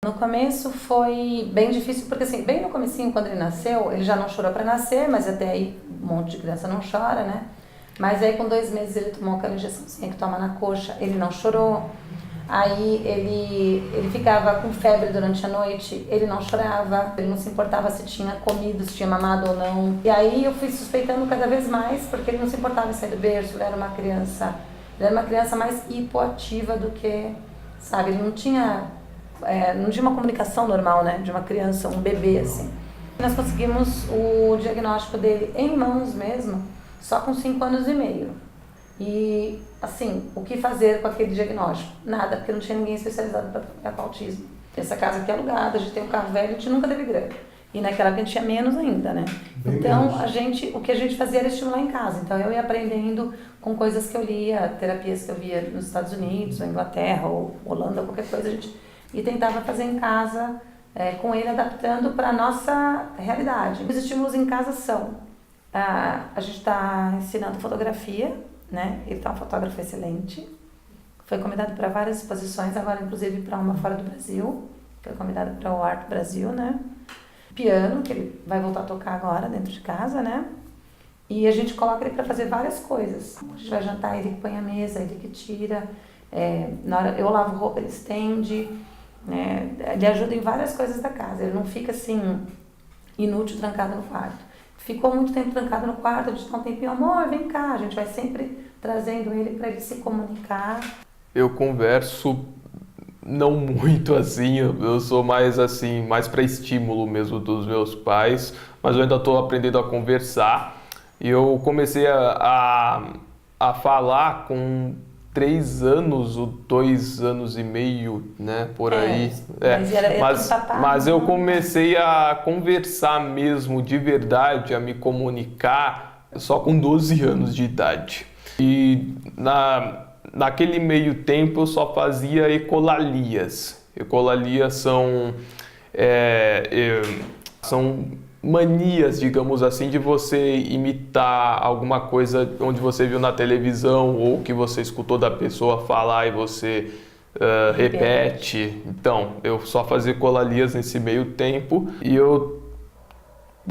No começo foi bem difícil, porque assim, bem no comecinho, quando ele nasceu, ele já não chorou para nascer, mas até aí um monte de criança não chora, né? Mas aí com 2 meses ele tomou aquela injeçãozinha que toma na coxa, ele não chorou. Aí ele ficava com febre durante a noite, ele não chorava, ele não se importava se tinha comido, se tinha mamado ou não. E aí eu fui suspeitando cada vez mais, porque ele não se importava em sair do berço, ele era uma criança mais hipoativa do que, sabe, ele não tinha uma comunicação normal, né, de uma criança, um bebê, assim. Nós conseguimos o diagnóstico dele em mãos mesmo, só com 5 anos e meio. E, assim, o que fazer com aquele diagnóstico? Nada, porque não tinha ninguém especializado para trabalhar com autismo. Essa casa aqui é alugada, a gente tem um carro velho, a gente nunca teve grana. E naquela época a gente tinha menos ainda, né? Então, o que a gente fazia era estimular em casa. Então, eu ia aprendendo com coisas que eu lia, terapias que eu via nos Estados Unidos, ou Inglaterra, ou Holanda, qualquer coisa, e tentava fazer em casa, com ele, adaptando para a nossa realidade. Os estímulos em casa são, a gente está ensinando fotografia, né? Ele tá um fotógrafo excelente, foi convidado para várias exposições, agora inclusive para uma fora do Brasil, foi convidado para o Art Brasil, né? Piano, que ele vai voltar a tocar agora dentro de casa, né? E a gente coloca ele para fazer várias coisas. A gente vai jantar, ele que põe a mesa, ele que tira, na hora eu lavo roupa, ele estende, né? Ele ajuda em várias coisas da casa, ele não fica assim inútil, trancado no quarto. Ficou muito tempo trancado no quarto, a gente dá um tempinho, amor, vem cá, a gente vai sempre trazendo ele para ele se comunicar. Eu converso não muito assim, eu sou mais assim, mais para estímulo mesmo dos meus pais, mas eu ainda estou aprendendo a conversar. E eu comecei a falar com 3 anos ou 2 anos e meio, né, por aí. Mas eu comecei a conversar mesmo, de verdade, a me comunicar só com 12 anos de idade. E naquele meio tempo eu só fazia ecolalias. Ecolalias são manias, digamos assim, de você imitar alguma coisa onde você viu na televisão ou que você escutou da pessoa falar e você repete. Então, eu só fazia ecolalias nesse meio tempo e eu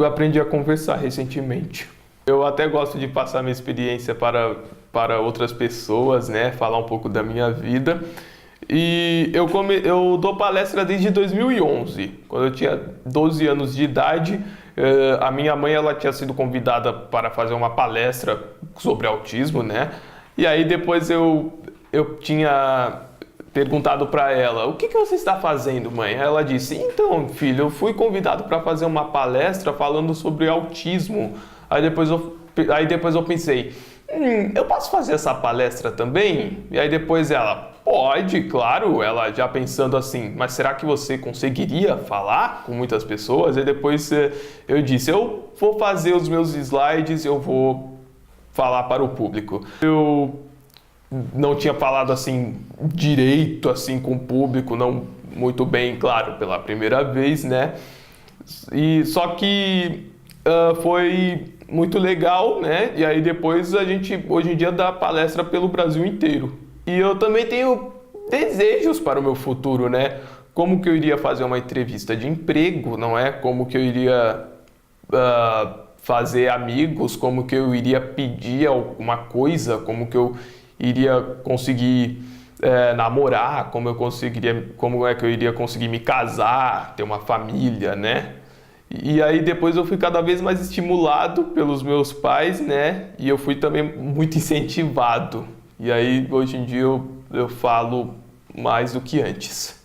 aprendi a conversar recentemente. Eu até gosto de passar minha experiência para outras pessoas, né? Falar um pouco da minha vida. E eu dou palestra desde 2011, quando eu tinha 12 anos de idade. A minha mãe ela tinha sido convidada para fazer uma palestra sobre autismo, né? E aí depois eu tinha perguntado para ela, o que você está fazendo, mãe? Ela disse, então, filho, eu fui convidado para fazer uma palestra falando sobre autismo. Aí depois eu pensei, eu posso fazer essa palestra também? E aí depois ela, pode, claro, ela já pensando assim, mas será que você conseguiria falar com muitas pessoas? E depois eu disse, eu vou fazer os meus slides, eu vou falar para o público. Eu não tinha falado assim direito assim com o público, não muito bem, claro, pela primeira vez, né? E só que foi muito legal, né? E aí depois a gente hoje em dia dá palestra pelo Brasil inteiro. E eu também tenho desejos para o meu futuro, né? Como que eu iria fazer uma entrevista de emprego, não é? Como que eu iria fazer amigos, como que eu iria pedir alguma coisa, como que eu iria conseguir namorar, como é que eu iria conseguir me casar, ter uma família, né? E aí depois eu fui cada vez mais estimulado pelos meus pais, né? E eu fui também muito incentivado. E aí hoje em dia eu falo mais do que antes.